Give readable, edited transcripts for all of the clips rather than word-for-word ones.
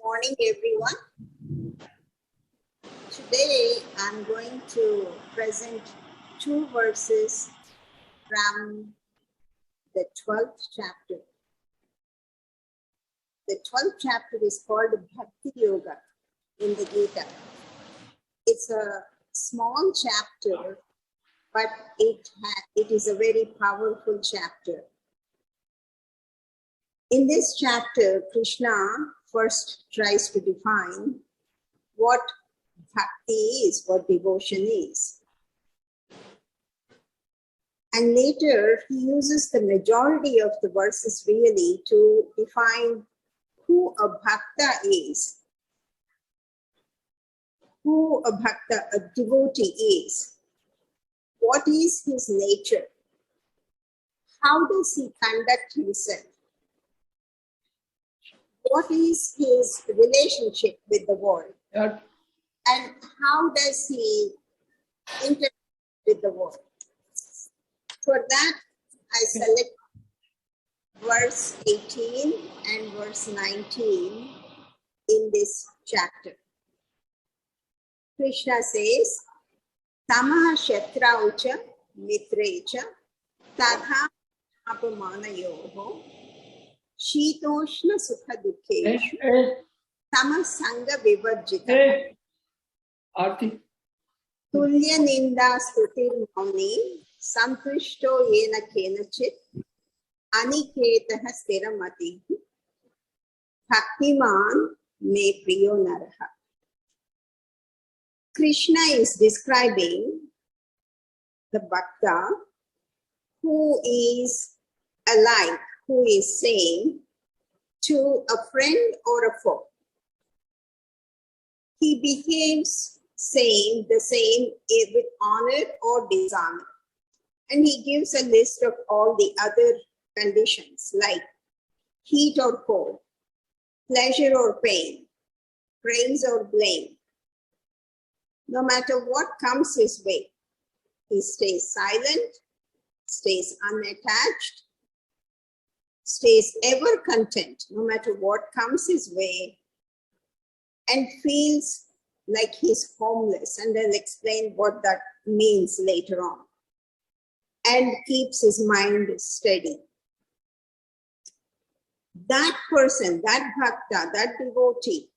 Morning, everyone. Today I'm going to present two verses from the 12th chapter. The 12th chapter is called Bhakti Yoga in the Gita. It's a small chapter, but it is a very powerful chapter. In this chapter, Krishna first tries to define what bhakti is, what devotion is. And later, he uses the majority of the verses really to define who a bhakta is, who a bhakta, a devotee is, what is his nature, how does he conduct himself, what is his relationship with the world, and how does he interact with the world. For that, I select verse 18 and verse 19 in this chapter. Krishna says, Tamaha Shatraucha Mitrecha Tadha Apamanayoho Shitoshna Sukha Dukkeshu Tamasanga Vivarjita Tulya Ninda Stutir Mauni Santushto Yena Kenachit Aniketaha Stiramati Bhaktiman Me Priyo Naraha. Krishna is describing the bhakta who is alike, who is same to a friend or a foe. He behaves the same with honor or dishonor. And he gives a list of all the other conditions like heat or cold, pleasure or pain, praise or blame. No matter what comes his way, he stays silent, stays unattached, stays ever content, no matter what comes his way, and feels like he's homeless. And I'll explain what that means later on. And keeps his mind steady. That person, that bhakta, that devotee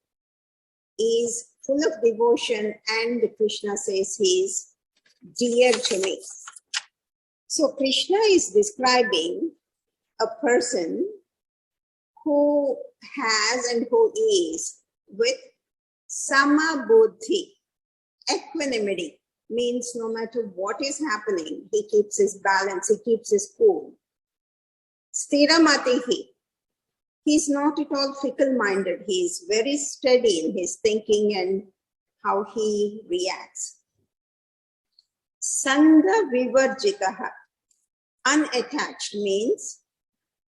is full of devotion, and Krishna says he is dear to me. So Krishna is describing a person who has and who is with sama buddhi, equanimity, means no matter what is happening, he keeps his balance, he keeps his cool. Stiramatihi, he's not at all fickle-minded. He is very steady in his thinking and how he reacts. Sangha vivarjitaha, unattached, means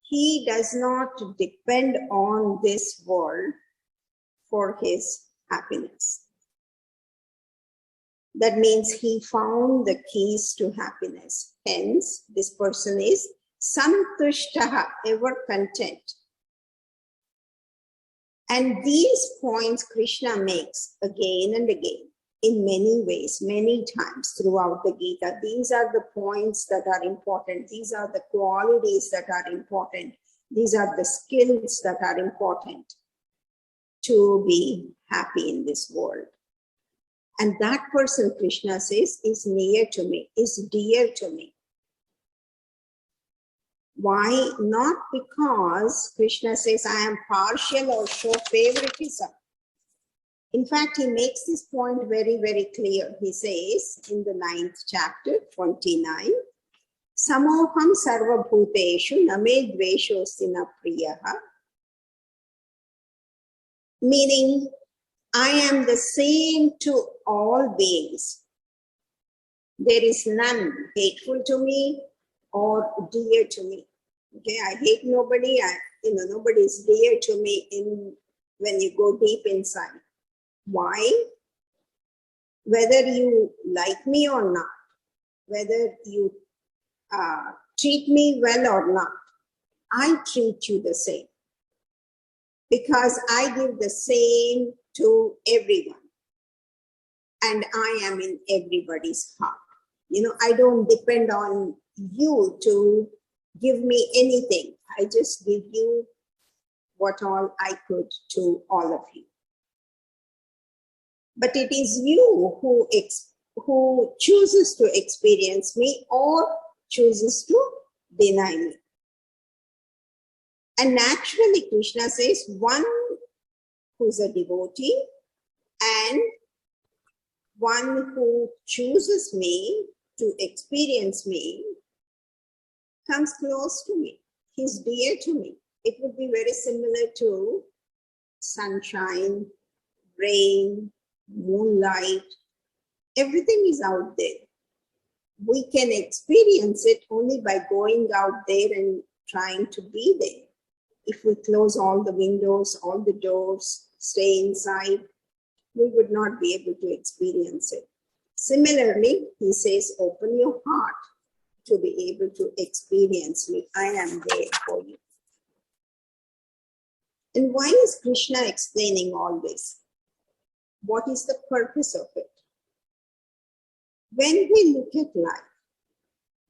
he does not depend on this world for his happiness. That means he found the keys to happiness. Hence, this person is santushtaha, ever content. And these points Krishna makes again and again in many ways, many times throughout the Gita. These are the points that are important. These are the qualities that are important. These are the skills that are important to be happy in this world. And that person, Krishna says, is near to me, is dear to me. Why? Not because Krishna says I am partial or show favoritism. In fact, he makes this point very, very clear. He says in the 9th chapter, 29, Samoham sarva bhuteshu name dveshosti na priyaha. Meaning, I am the same to all beings. There is none hateful to me or dear to me. Okay, I hate nobody. Nobody is dear to me when you go deep inside. Why? Whether you like me or not, whether you treat me well or not, I treat you the same. because I give the same to everyone. And I am in everybody's heart. I don't depend on you to give me anything. I just give you what all I could to all of you. But it is you who chooses to experience me or chooses to deny me. And naturally, Krishna says, one who's a devotee and one who chooses me to experience me comes close to me. He's dear to me. It would be very similar to sunshine, rain, moonlight. Everything is out there. We can experience it only by going out there and trying to be there. If we close all the windows, all the doors, stay inside, we would not be able to experience it. Similarly, he says, open your heart to be able to experience me. I am there for you. And why is Krishna explaining all this? What is the purpose of it? When we look at life,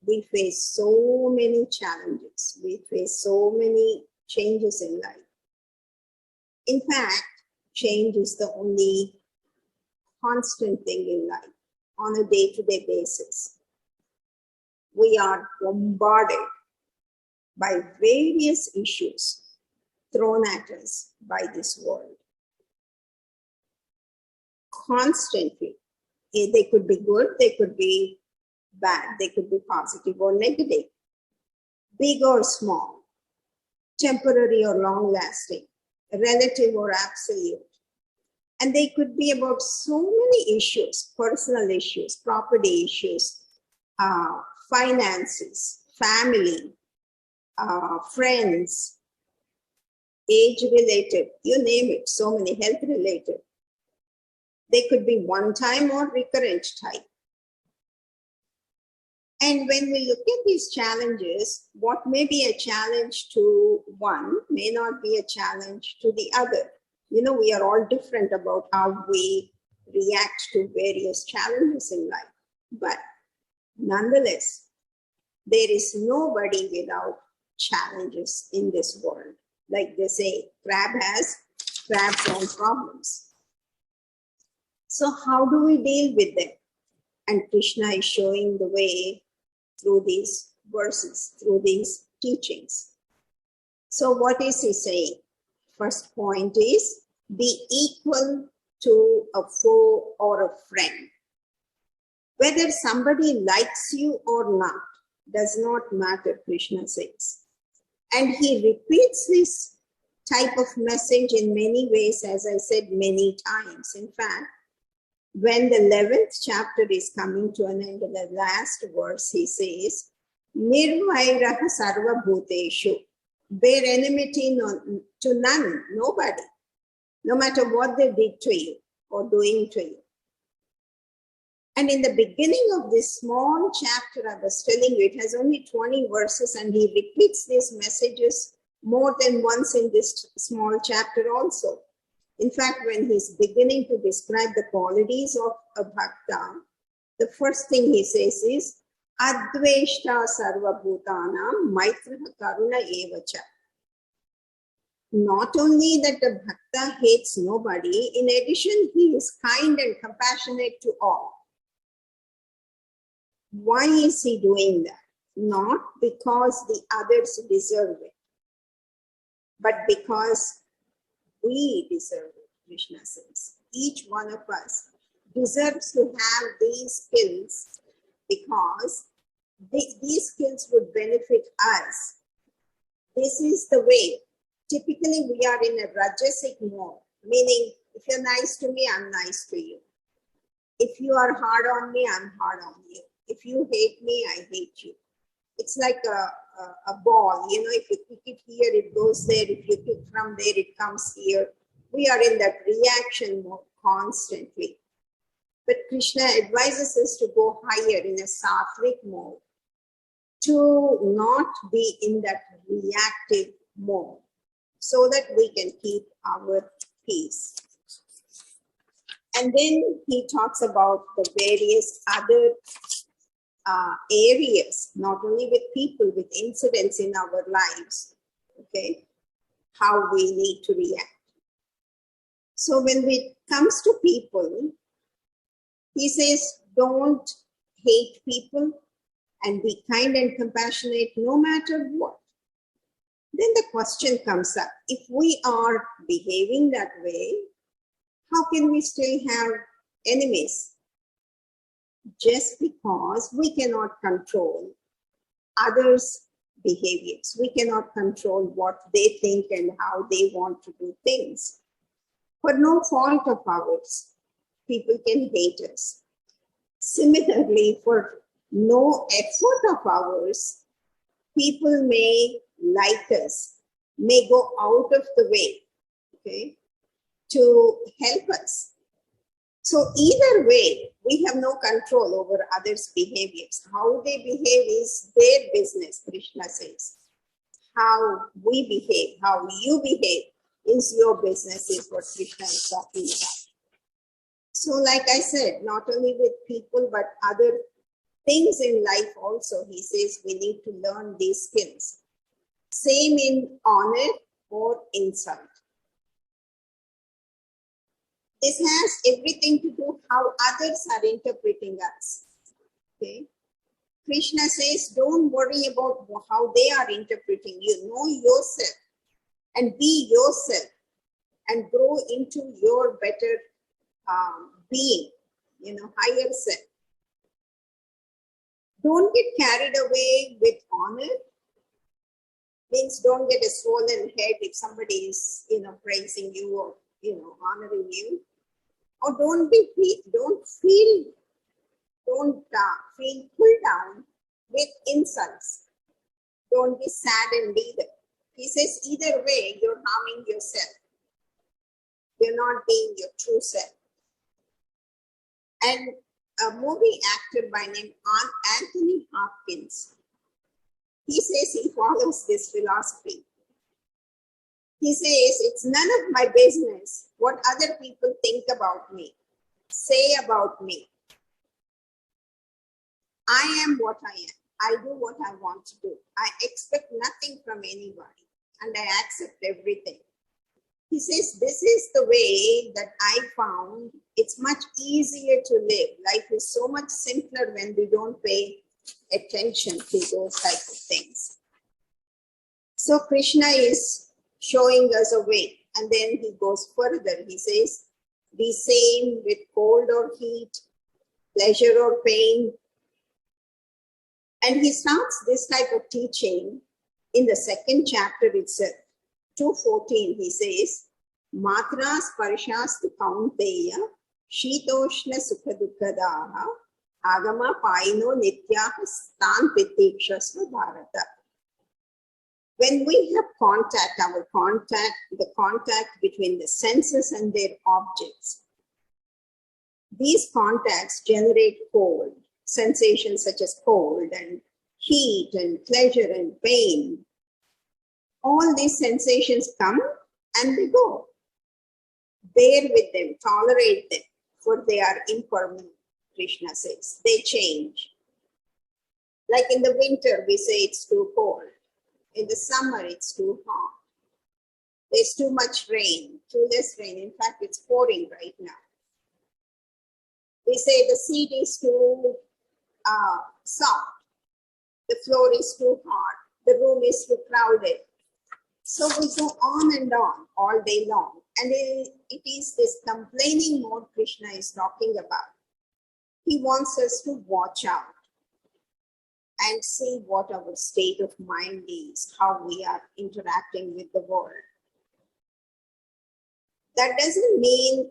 we face so many challenges. We face so many changes in life. In fact, change is the only constant thing in life on a day-to-day basis. We are bombarded by various issues thrown at us by this world. Constantly. They could be good, they could be bad, they could be positive or negative, big or small, temporary or long-lasting, relative or absolute. And they could be about so many issues, personal issues, property issues, finances, family, friends, age-related, you name it, so many health-related. They could be one-time or recurrent type. And when we look at these challenges, what may be a challenge to one may not be a challenge to the other. We are all different about how we react to various challenges in life. But nonetheless, there is nobody without challenges in this world. Like they say, crab has crab's own problems. So how do we deal with them? And Krishna is showing the way through these verses, through these teachings. So what is he saying? First point is, be equal to a foe or a friend. Whether somebody likes you or not does not matter, Krishna says. And he repeats this type of message in many ways, as I said, many times. In fact, when the 11th chapter is coming to an end, in the last verse, he says, Nirvairaha sarva bhuteshu. Bear enmity to none, nobody, no matter what they did to you or doing to you. And in the beginning of this small chapter, I was telling you, it has only 20 verses, and he repeats these messages more than once in this small chapter also. In fact, when he's beginning to describe the qualities of a bhakta, the first thing he says is, Adveshta sarva bhutanam maitraha karuna evacha. Not only that the bhakta hates nobody, in addition, he is kind and compassionate to all. Why is he doing that? Not because the others deserve it, but because we deserve it, Krishna says. Each one of us deserves to have these skills because these skills would benefit us. This is the way. Typically, we are in a rajasic mode, meaning if you're nice to me, I'm nice to you. If you are hard on me, I'm hard on you. If you hate me, I hate you. It's like a ball, if you kick it here, it goes there. If you kick from there, it comes here. We are in that reaction mode constantly. But Krishna advises us to go higher in a sattvic mode, to not be in that reactive mode. so that we can keep our peace. And then he talks about the various other areas, not only with people, with incidents in our lives, okay, how we need to react. So when it comes to people, he says, don't hate people and be kind and compassionate no matter what. Then the question comes up, if we are behaving that way, how can we still have enemies? Just because we cannot control others' behaviors. We cannot control what they think and how they want to do things. For no fault of ours, people can hate us. Similarly, for no effort of ours, people may like us, may go out of the way, okay, to help us. So either way, we have no control over others' behaviors. How they behave is their business, Krishna says. How we behave, how you behave is your business, is what Krishna is talking about. So like I said, not only with people, but other things in life also, he says we need to learn these skills. Same in honor or insult. This has everything to do how others are interpreting us. Okay? Krishna says, don't worry about how they are interpreting you. Know yourself and be yourself and grow into your better being, higher self. Don't get carried away with honor. Means don't get a swollen head if somebody is, praising you or, honoring you. Or don't feel pulled down with insults. Don't be saddened either. He says either way, you're harming yourself. You're not being your true self. And a movie actor by name Anthony Hopkins, he says he follows this philosophy. He says, it's none of my business what other people think about me, say about me. I am what I am. I do what I want to do. I expect nothing from anybody and I accept everything. He says, this is the way that I found it's much easier to live. Life is so much simpler when we don't pay attention to those type of things. So Krishna is showing us a way. And then he goes further. He says, be same with cold or heat, pleasure or pain. And he starts this type of teaching in the second chapter itself. 2:14, he says, Matras Parishastu Kaunteya, Shitoshna Sukhadukadaha, Agama Paino Nityaha Stan Titikshasva Bharata. When we have the contact between the senses and their objects, these contacts generate cold, sensations such as cold and heat and pleasure and pain. All these sensations come and they go. Bear with them, tolerate them, for they are impermanent, Krishna says. They change. Like in the winter, we say it's too cold. In the summer, it's too hot. There's too much rain, too less rain. In fact, it's pouring right now. We say the seat is too soft. The floor is too hot. The room is too crowded. So we go on and on all day long. And it is this complaining mode Krishna is talking about. He wants us to watch out and see what our state of mind is, how we are interacting with the world. That doesn't mean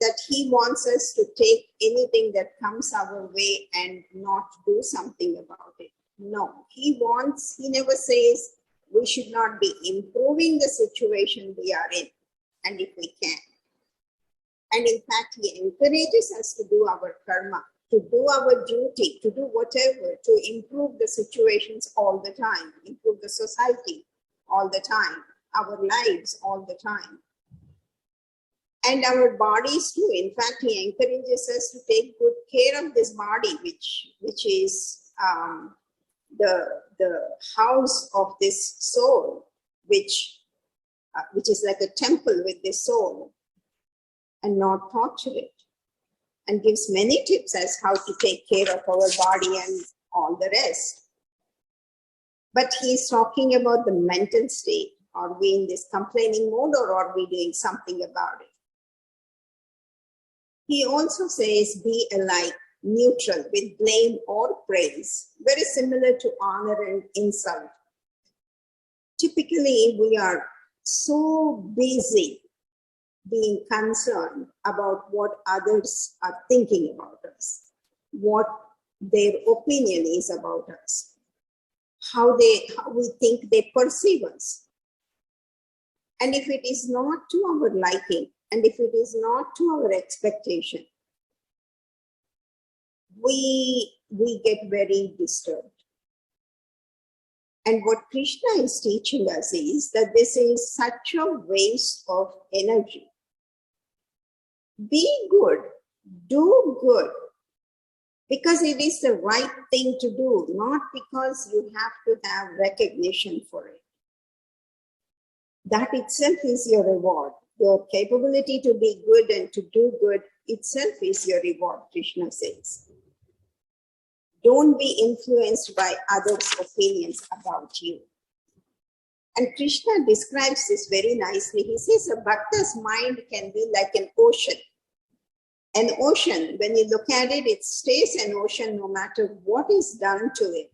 that he wants us to take anything that comes our way and not do something about it. No, he never says we should not be improving the situation we are in, and if we can. And in fact, he encourages us to do our karma, to do our duty, to do whatever, to improve the situations all the time, improve the society all the time. our lives all the time. And our bodies too. In fact, he encourages us to take good care of this body, which is the house of this soul, which is like a temple with this soul, and not torture it. And gives many tips as how to take care of our body and all the rest. But he's talking about the mental state. Are we in this complaining mode, or are we doing something about it? He also says, be alike, neutral, with blame or praise, very similar to honor and insult. Typically, we are so busy being concerned about what others are thinking about us, what their opinion is about us, how we think they perceive us. And if it is not to our liking, and if it is not to our expectation, we get very disturbed. And what Krishna is teaching us is that this is such a waste of energy. Be good, do good, because it is the right thing to do, not because you have to have recognition for it. That itself is your reward. Your capability to be good and to do good itself is your reward, Krishna says. Don't be influenced by others' opinions about you. And Krishna describes this very nicely. He says a bhakta's mind can be like an ocean. An ocean, when you look at it, it stays an ocean no matter what is done to it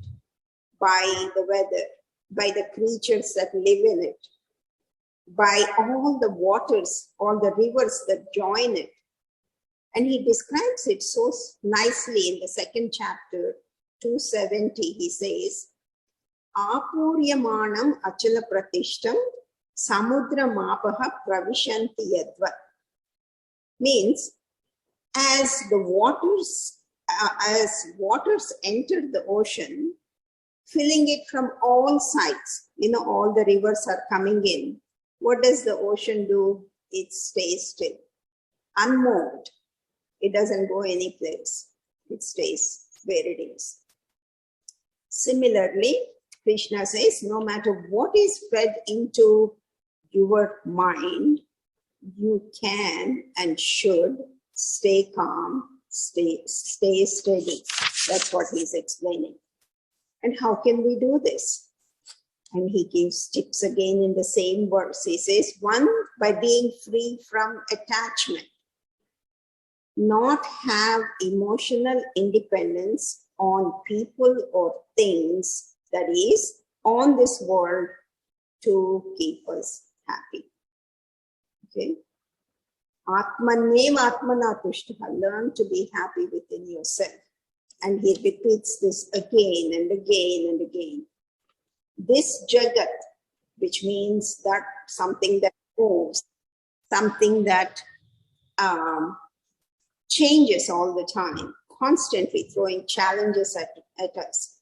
by the weather, by the creatures that live in it, by all the waters, all the rivers that join it. And he describes it so nicely in the second chapter, 270. He says, Apuryamanam achala pratishtam samudra mapaha pravishanti yadva. Means, as waters enter the ocean, filling it from all sides, all the rivers are coming in. What does the ocean do? It stays still, unmoved. It doesn't go any place. It stays where it is. Similarly, Krishna says, no matter what is fed into your mind, you can and should stay calm, stay steady. That's what he's explaining. And how can we do this? And he gives tips again in the same verse. He says, one, by being free from attachment. Not have emotional independence on people or things, that is, on this world, to keep us happy. Okay? Atmanev atmana tushtaha. Learn to be happy within yourself. And he repeats this again and again and again. This jagat, which means that something that moves, something that changes all the time, constantly throwing challenges at us.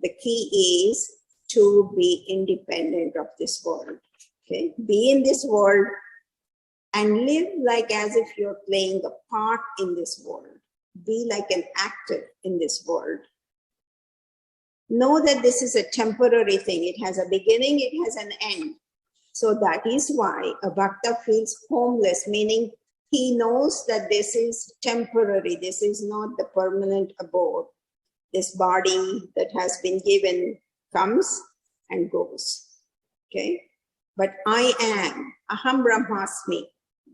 The key is to be independent of this world. Okay? Be in this world and live like as if you're playing a part in this world. Be like an actor in this world. Know that this is a temporary thing. It has a beginning, it has an end. So that is why a bhakta feels homeless, meaning he knows that this is temporary. This is not the permanent abode. This body that has been given comes and goes. Okay? But I am, aham brahmasmi,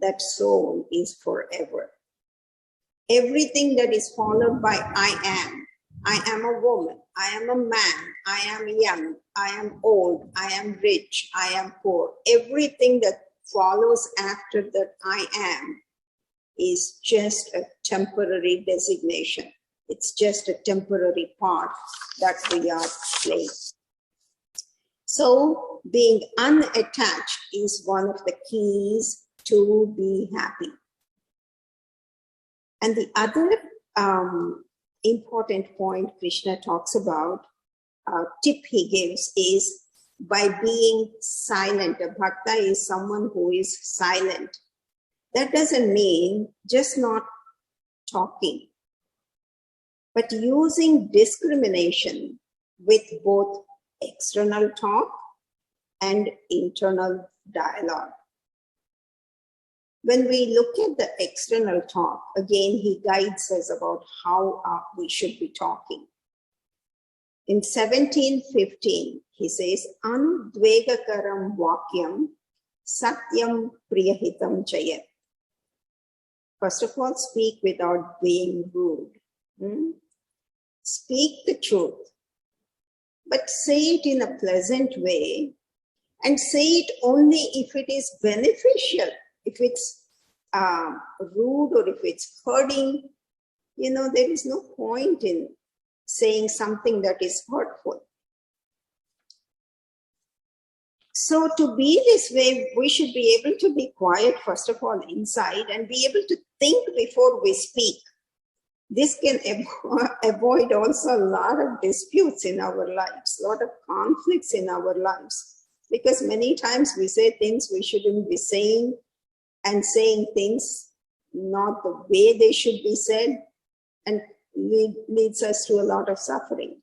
that soul is forever. Everything that is followed by I am a woman, I am a man, I am young, I am old, I am rich, I am poor. Everything that follows after that I am is just a temporary designation. It's just a temporary part that we are playing. So being unattached is one of the keys to be happy. And the other important point Krishna talks about, tip he gives, is by being silent. A bhakta is someone who is silent. That doesn't mean just not talking, but using discrimination with both external talk and internal dialogue. When we look at the external talk, again, he guides us about how we should be talking. In 1715, he says, Anudvegakaram vakyam satyam priyahitam chayat. First of all, speak without being rude. Speak the truth, but say it in a pleasant way, and say it only if it is beneficial. If it's rude or if it's hurting, there is no point in saying something that is hurtful. So to be this way, we should be able to be quiet, first of all, inside, and be able to think before we speak. This can avoid also a lot of disputes in our lives, a lot of conflicts in our lives, because many times we say things we shouldn't be saying, and saying things not the way they should be said, and leads us to a lot of suffering.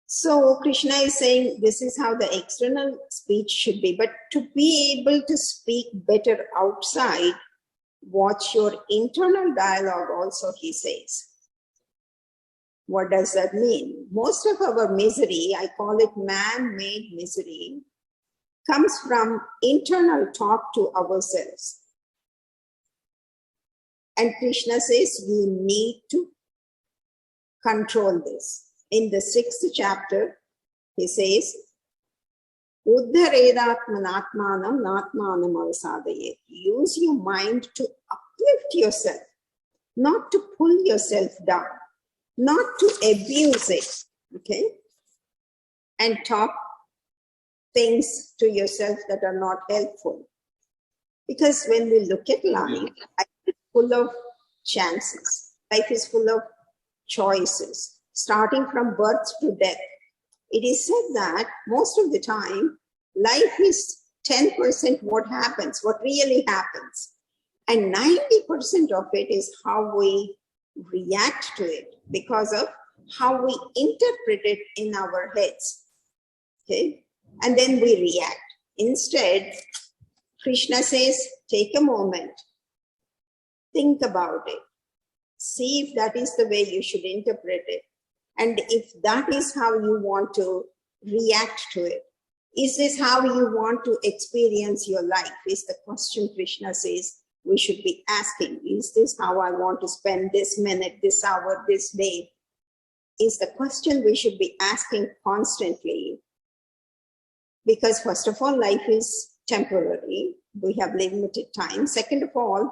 So Krishna is saying this is how the external speech should be. But to be able to speak better outside, watch your internal dialogue also, he says. What does that mean? Most of our misery, I call it man-made misery, comes from internal talk to ourselves. And Krishna says we need to control this. In the 6th chapter, he says, Uddharedatmanatmanam natmanam avasadayet. Use your mind to uplift yourself, not to pull yourself down, not to abuse it, okay? And talk things to yourself that are not helpful. Because when we look at life, life is full of chances. Life is full of choices, starting from birth to death. It is said that most of the time, life is 10% what happens, what really happens. And 90% of it is how we react to it because of how we interpret it in our heads. Okay? And then we react. Instead, Krishna says, take a moment, think about it, see if that is the way you should interpret it. And if that is how you want to react to it, is this how you want to experience your life? Is the question Krishna says we should be asking. Is this how I want to spend this minute, this hour, this day? Is the question we should be asking constantly. Because first of all, life is temporary. We have limited time. Second of all,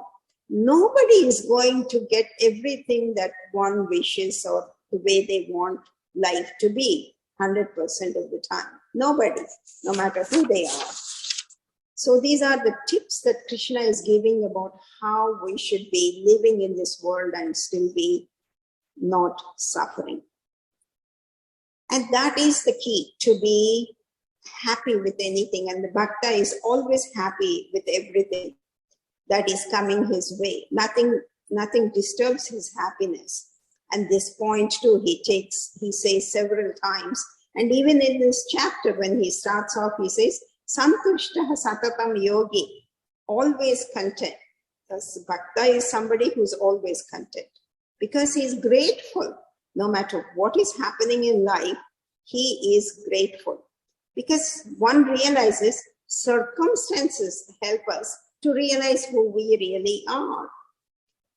nobody is going to get everything that one wishes or the way they want life to be 100% of the time. Nobody, no matter who they are. So these are the tips that Krishna is giving about how we should be living in this world and still be not suffering. And that is the key, to be happy with anything. And the Bhakta is always happy with everything that is coming his way. Nothing disturbs his happiness. And this point too, he says several times. And even in this chapter, when he starts off, he says, Santushtaha satatam yogi, always content. Thus, Bhakta is somebody who's always content because he's grateful. No matter what is happening in life, he is grateful. Because one realizes circumstances help us to realize who we really are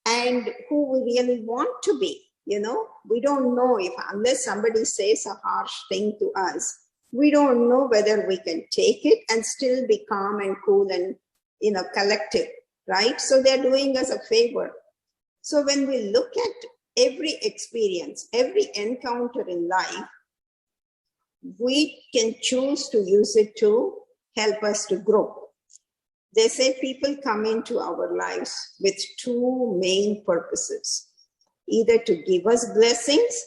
and who we really want to be. We don't know if, unless somebody says a harsh thing to us, we don't know whether we can take it and still be calm and cool and, collective, right? So they're doing us a favor. So when we look at every experience, every encounter in life, we can choose to use it to help us to grow. They say people come into our lives with two main purposes, either to give us blessings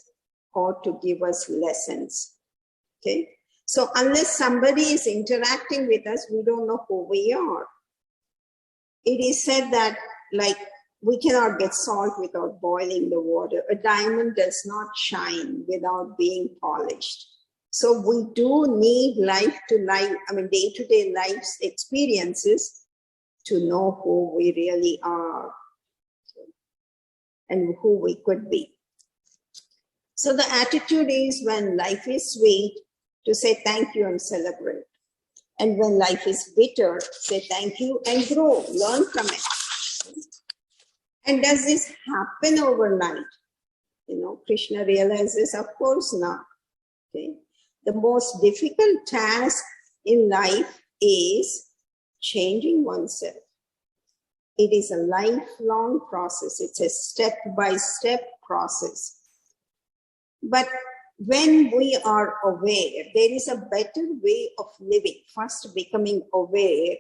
or to give us lessons. Okay. So unless somebody is interacting with us, we don't know who we are. It is said that, like, we cannot get salt without boiling the water. A diamond does not shine without being polished. So we do need day-to-day life's experiences to know who we really are and who we could be. So the attitude is, when life is sweet, to say thank you and celebrate. And when life is bitter, say thank you and grow, learn from it. And does this happen overnight? Krishna realizes, of course not. Okay. The most difficult task in life is changing oneself. It is a lifelong process. It's a step-by-step process. But when we are aware, there is a better way of living. First, becoming aware.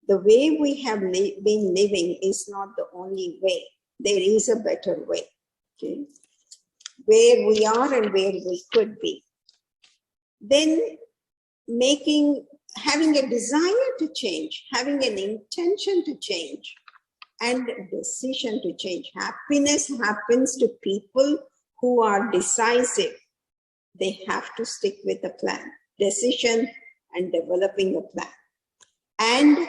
The way we have been living is not the only way. There is a better way. Okay? Where we are and where we could be. Then having a desire to change, having an intention to change, and a decision to change. Happiness happens to people who are decisive. They have to stick with a plan, decision, and developing a plan, and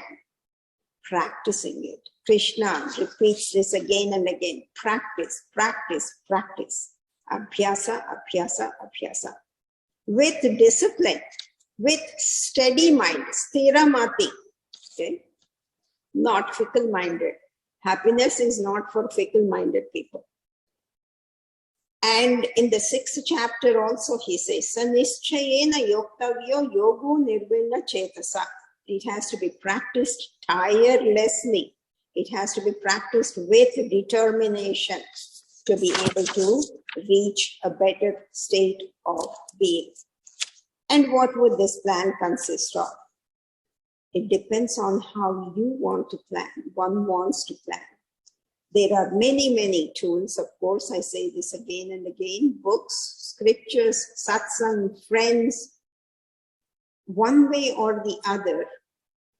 practicing it. Krishna repeats this again and again. Practice, practice, practice. Abhyasa, abhyasa, abhyasa. With discipline, with steady mind, sthiramati. Okay? Not fickle-minded. Happiness is not for fickle-minded people. And in the 6th chapter also he says, Sanischayena yoktavyo yogo nirvinna chetasa. It has to be practiced tirelessly. It has to be practiced with determination to be able to reach a better state of being. And what would this plan consist of? It depends on how you want to plan. One wants to plan. There are many, many tools. Of course, I say this again and again. Books, scriptures, satsang, friends. One way or the other,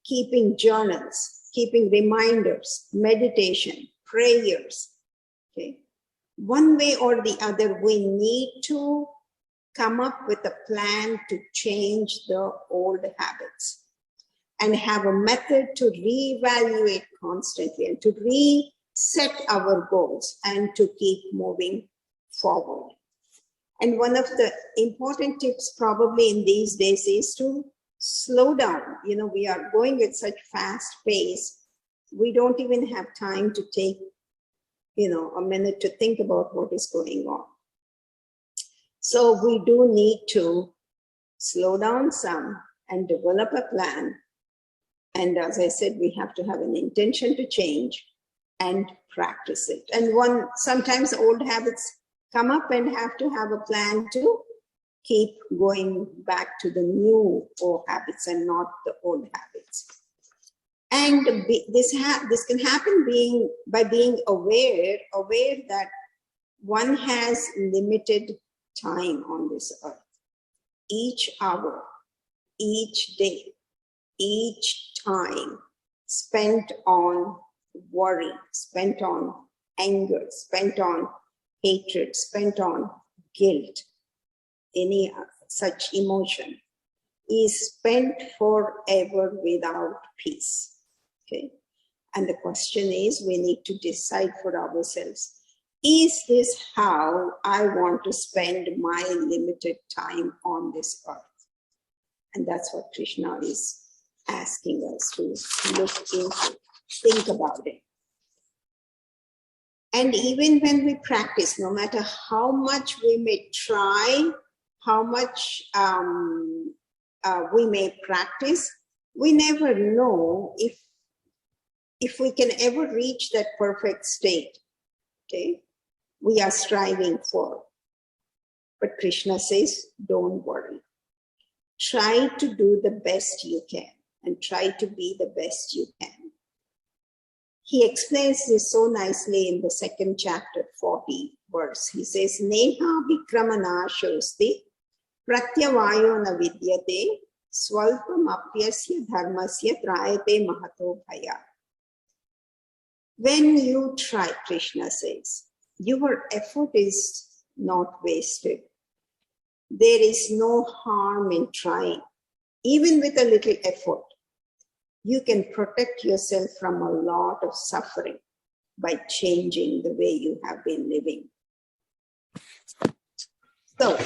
keeping journals, keeping reminders, meditation, prayers. Okay. One way or the other, we need to come up with a plan to change the old habits and have a method to reevaluate constantly and to reset our goals and to keep moving forward. And one of the important tips probably in these days is to slow down. We are going at such fast pace. We don't even have time to take, a minute to think about what is going on. So we do need to slow down some and develop a plan. And as I said, we have to have an intention to change and practice it. And sometimes old habits come up and have to have a plan to keep going back to the new habits and not the old habits. And this can happen by being aware that one has limited time on this earth. Each hour, each day, each time spent on worry, spent on anger, spent on hatred, spent on guilt, any such emotion, is spent forever without peace. Okay? And the question is, we need to decide for ourselves, is this how I want to spend my limited time on this earth? And that's what Krishna is asking us to look into, think about it. And even when we practice, no matter how much we may try, how much we may practice, we never know if we can ever reach that perfect state. Okay? We are striving for. But Krishna says, don't worry. Try to do the best you can and try to be the best you can. He explains this so nicely in the 2nd chapter, 40 verse. He says, Neha vikramana shosti Pratyavayo na vidyate swalpam apyasya dharmasya trayate mahato bhaya. When you try, Krishna says, your effort is not wasted. There is no harm in trying. Even with a little effort, you can protect yourself from a lot of suffering by changing the way you have been living. So,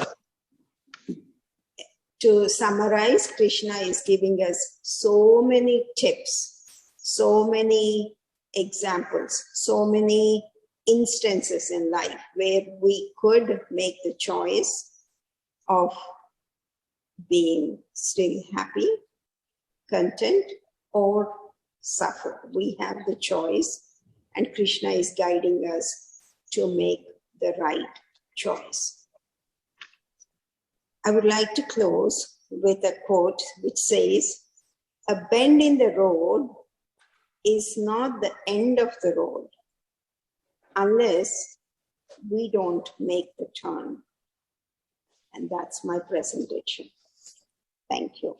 to summarize, Krishna is giving us so many tips, so many examples, so many instances in life where we could make the choice of being still happy, content, or suffer. We have the choice, and Krishna is guiding us to make the right choice. I would like to close with a quote which says, "A bend in the road is not the end of the road unless we don't make the turn." And that's my presentation. Thank you.